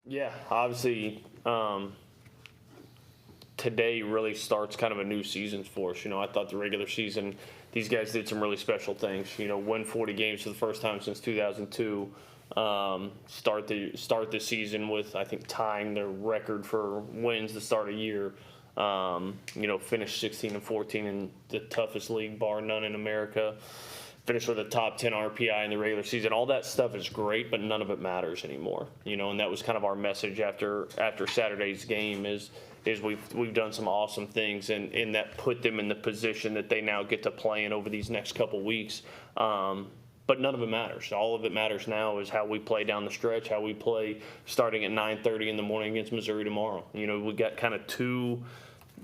Yeah, obviously, today really starts kind of a new season for us. I thought the regular season, these guys did some really special things. Win 40 games for the first time since 2002. Start the season with, I think, tying their record for wins to start a year. Finish 16-14 in the toughest league, bar none, in America. Finish with a top 10 RPI in the regular season. All that stuff is great, but none of it matters anymore. And that was kind of our message after Saturday's game is we've done some awesome things, and that put them in the position that they now get to play in over these next couple weeks. But none of it matters. All of it matters now is how we play down the stretch, how we play starting at 9:30 in the morning against Missouri tomorrow. We got kind of two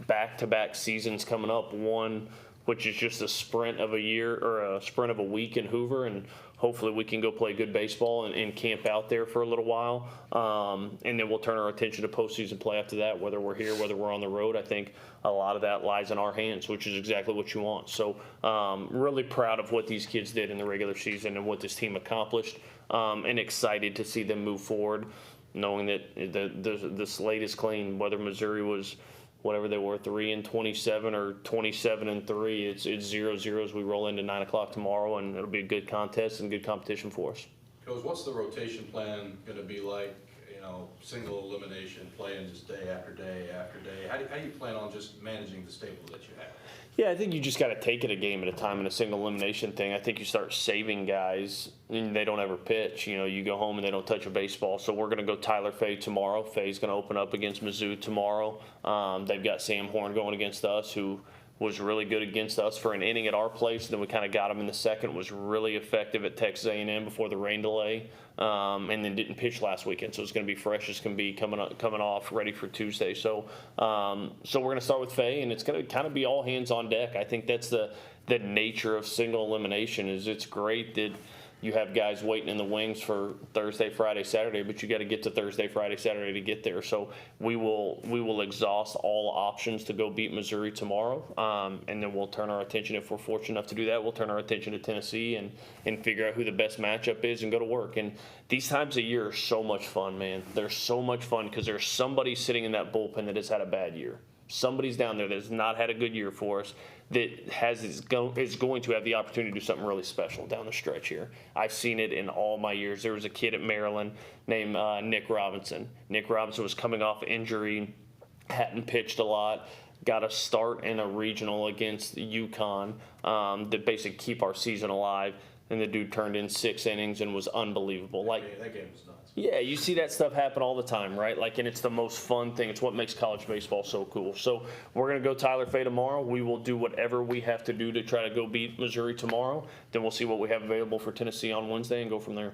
back-to-back seasons coming up. One, which is just a sprint of a year or a sprint of a week in Hoover, and hopefully we can go play good baseball and camp out there for a little while. And then we'll turn our attention to postseason play after that, whether we're here, whether we're on the road. I think a lot of that lies in our hands, which is exactly what you want. So really proud of what these kids did in the regular season and what this team accomplished, and excited to see them move forward, knowing that the slate is clean, whether Missouri was whatever they were, 3-27 or 27-3. It's 0-0 as we roll into 9 o'clock tomorrow, and it'll be a good contest and good competition for us. Coach, what's the rotation plan going to be like? Single elimination, playing just day after day after day. How do you plan on just managing the stable that you have? Yeah, I think you just got to take it a game at a time in a single elimination thing. I think you start saving guys, and they don't ever pitch. You go home and they don't touch a baseball. So we're going to go Tyler Fay tomorrow. Fay's going to open up against Mizzou tomorrow. They've got Sam Horn going against us, who was really good against us for an inning at our place. Then we kind of got him in the second, was really effective at Texas A&M before the rain delay, and then didn't pitch last weekend. So it's going to be fresh as can be coming off, ready for Tuesday. So we're going to start with Faye, and it's going to kind of be all hands on deck. I think that's the nature of single elimination. Is it's great that you have guys waiting in the wings for Thursday, Friday, Saturday, but you got to get to Thursday, Friday, Saturday to get there. So we will exhaust all options to go beat Missouri tomorrow, and then we'll turn our attention, if we're fortunate enough to do that, we'll turn our attention to Tennessee and figure out who the best matchup is and go to work. And these times of year are so much fun, man. They're so much fun because there's somebody sitting in that bullpen that has had a bad year. Somebody's down there that has not had a good year for us that is going to have the opportunity to do something really special down the stretch here. I've seen it in all my years. There was a kid at Maryland named Nick Robinson. Nick Robinson was coming off injury, hadn't pitched a lot, got a start in a regional against UConn that basically keep our season alive. And the dude turned in 6 innings and was unbelievable. That game was nuts. Yeah, you see that stuff happen all the time, right? And it's the most fun thing. It's what makes college baseball so cool. So we're going to go Tyler Fay tomorrow. We will do whatever we have to do to try to go beat Missouri tomorrow. Then we'll see what we have available for Tennessee on Wednesday and go from there.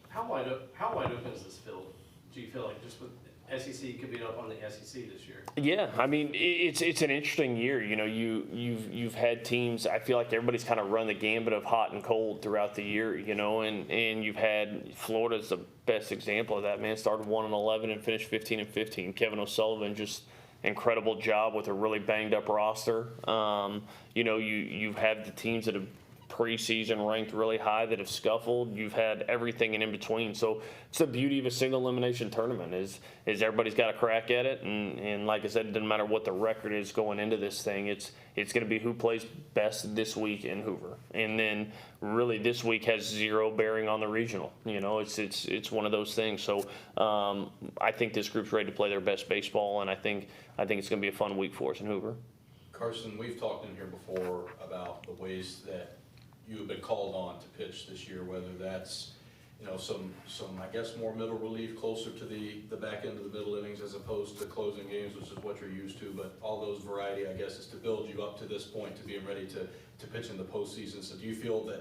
How wide open is this field? Do you feel like just with SEC could beat up on the SEC this year? Yeah, I mean it's an interesting year. You've had teams. I feel like everybody's kind of run the gambit of hot and cold throughout the year. And you've had Florida's the best example of that. Man, started 1-11 and finished 15-15. Kevin O'Sullivan just incredible job with a really banged up roster. You've had the teams that have preseason ranked really high that have scuffled. You've had everything in between. So it's the beauty of a single elimination tournament is everybody's got a crack at it. And like I said, it doesn't matter what the record is going into this thing. It's going to be who plays best this week in Hoover. And then really this week has zero bearing on the regional. It's one of those things. So I think this group's ready to play their best baseball, and I think it's going to be a fun week for us in Hoover. Carson, we've talked in here before about the ways that you have been called on to pitch this year, whether that's some I guess more middle relief closer to the back end of the middle innings as opposed to closing games, which is what you're used to, but all those variety, I guess, is to build you up to this point to being ready to pitch in the postseason. So do you feel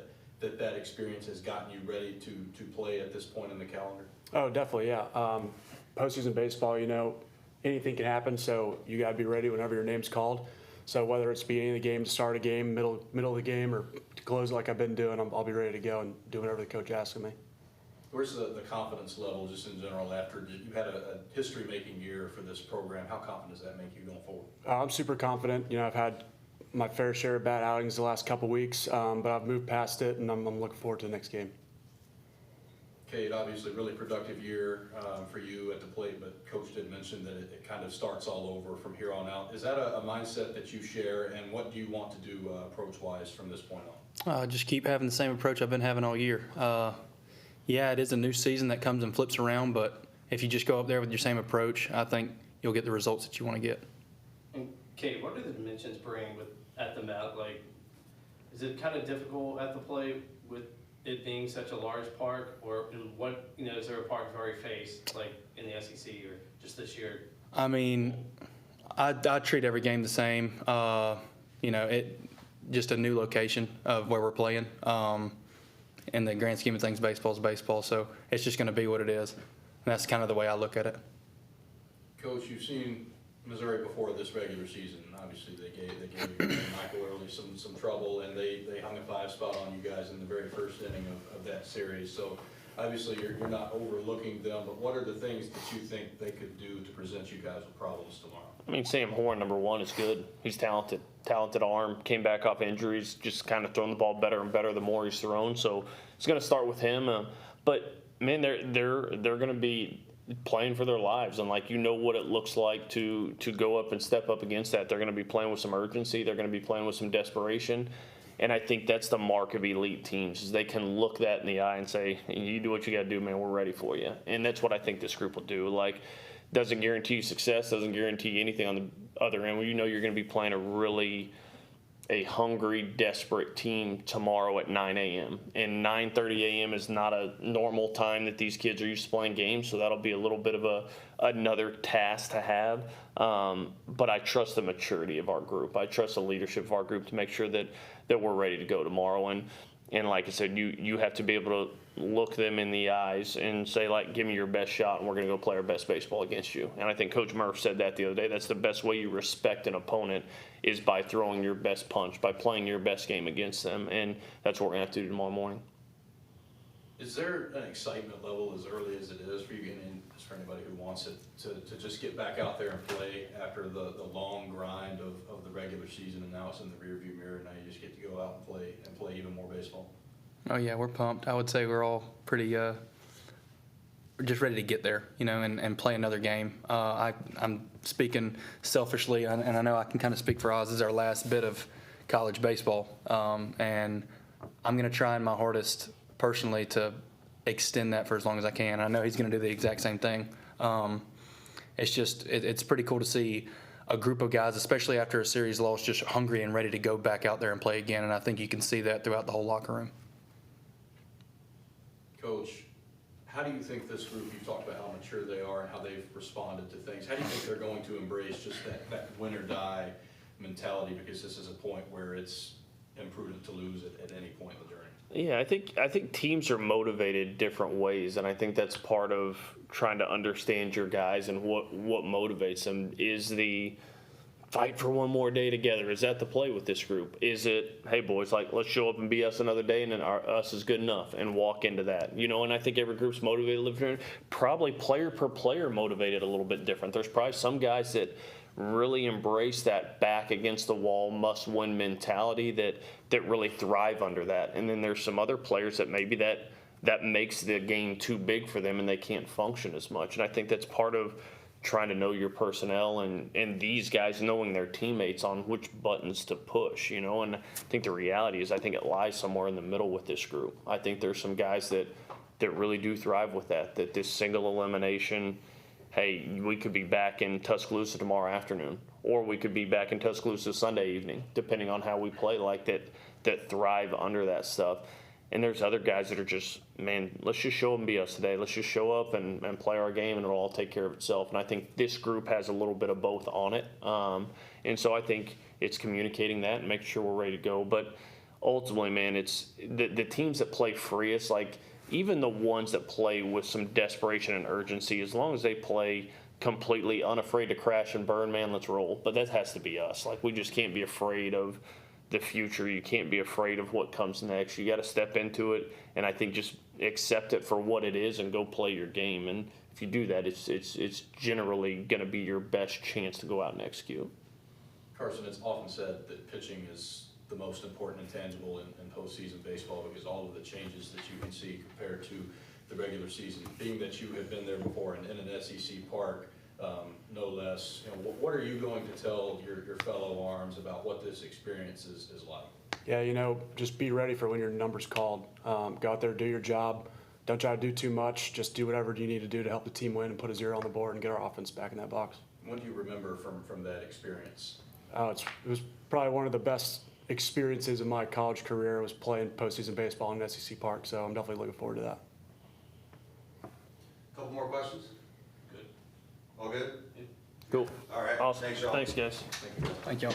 that experience has gotten you ready to play at this point in the calendar? Oh, definitely, yeah. Postseason baseball, anything can happen, so you got to be ready whenever your name's called. So whether it's beginning of the game, to start a game, middle of the game, or to close like I've been doing, I'll be ready to go and do whatever the coach asks of me. Where's the confidence level just in general after you had a history-making year for this program? How confident does that make you going forward? I'm super confident. I've had my fair share of bad outings the last couple weeks, but I've moved past it, and I'm looking forward to the next game. Kade, obviously really productive year for you at the plate, but Coach did mention that it kind of starts all over from here on out. Is that a mindset that you share, and what do you want to do approach-wise from this point on? Just keep having the same approach I've been having all year. Yeah, it is a new season that comes and flips around, but if you just go up there with your same approach, I think you'll get the results that you want to get. And Kate, what do the dimensions bring at the Met? Like, is it kind of difficult at the plate with it being such a large park, or what, is there a park you've already faced, like in the SEC or just this year? I mean, I treat every game the same. It just a new location of where we're playing. In the grand scheme of things, baseball is baseball, so it's just going to be what it is. And that's kind of the way I look at it. Coach, you've seen Missouri before this regular season. Obviously, they gave Michael Early some trouble, and they hung a 5 spot on you guys in the very first inning of that series. So obviously, you're not overlooking them, but what are the things that you think they could do to present you guys with problems tomorrow? I mean, Sam Horn, number one, is good. He's talented arm, came back off injuries, just kind of throwing the ball better and better the more he's thrown. So it's going to start with him. But man, they're going to be playing for their lives, and what it looks like to go up and step up against that. They're going to be playing with some urgency. They're going to be playing with some desperation. And I think that's the mark of elite teams, is they can look that in the eye and say, you do what you got to do, man, we're ready for you. And that's what I think this group will do. Doesn't guarantee you success, doesn't guarantee anything on the other end. Well, you're going to be playing a hungry, desperate team tomorrow at 9 a.m. And 9:30 a.m. is not a normal time that these kids are used to playing games, so that'll be a little bit of another task to have. But I trust the maturity of our group. I trust the leadership of our group to make sure that we're ready to go tomorrow. And like I said, you have to be able to look them in the eyes and say, give me your best shot, and we're going to go play our best baseball against you. And I think Coach Murph said that the other day. That's the best way you respect an opponent, is by throwing your best punch, by playing your best game against them. And that's what we're going to have to do tomorrow morning. Is there an excitement level as early as it is for you, and just for anybody who wants it, to just get back out there and play after the long grind of the regular season, and now it's in the rearview mirror, and now you just get to go out and play even more baseball? Oh, yeah, we're pumped. I would say we're all pretty we're just ready to get there, and play another game. I'm speaking selfishly, and I know I can kind of speak for Oz. This is our last bit of college baseball, and I'm going to try my hardest personally to extend that for as long as I can. I know he's going to do the exact same thing. It's pretty cool to see a group of guys, especially after a series loss, just hungry and ready to go back out there and play again, and I think you can see that throughout the whole locker room. Coach, how do you think this group, you talked about how mature they are and how they've responded to things, how do you think they're going to embrace just that win or die mentality, because this is a point where it's imprudent to lose at any point in the journey? Yeah, I think teams are motivated different ways, and I think that's part of trying to understand your guys and what motivates them. Is the fight for one more day together? Is that the play with this group? Is it, hey boys, let's show up and be us another day, and then us is good enough, and walk into that? And I think every group's motivated a little different. Probably player per player motivated a little bit different. There's probably some guys that really embrace that back against the wall must-win mentality that really thrive under that. And then there's some other players that maybe that makes the game too big for them and they can't function as much. And I think that's part of trying to know your personnel and these guys knowing their teammates on which buttons to push, And I think the reality is I think it lies somewhere in the middle with this group. I think there's some guys that really do thrive with that this single elimination. Hey, we could be back in Tuscaloosa tomorrow afternoon, or we could be back in Tuscaloosa Sunday evening, depending on how we play, that thrive under that stuff. And there's other guys that are just, man, let's just show up and be us today. Let's just show up and play our game, and it'll all take care of itself. And I think this group has a little bit of both on it. And so I think it's communicating that and making sure we're ready to go. But ultimately, man, it's the teams that play freest, even the ones that play with some desperation and urgency, as long as they play completely unafraid to crash and burn, man, let's roll. But that has to be us. We just can't be afraid of the future. You can't be afraid of what comes next. You got to step into it, and I think just accept it for what it is and go play your game. And if you do that, it's generally going to be your best chance to go out and execute. Carson, it's often said that pitching is the most important intangible in postseason baseball, because all of the changes that you can see compared to the regular season, being that you have been there before in an SEC park, no less. You know, what are you going to tell your fellow Arms about what this experience is like? Yeah, you know, just be ready for when your number's called. Go out there, do your job. Don't try to do too much. Just do whatever you need to do to help the team win and put a 0 on the board and get our offense back in that box. What do you remember from that experience? It was probably one of the best experiences of my college career was playing postseason baseball in an SEC park, so I'm definitely looking forward to that. Couple more questions? Good. All good? Cool. All right. Awesome. Thanks, y'all. Thanks, guys. Thank you. Thank y'all.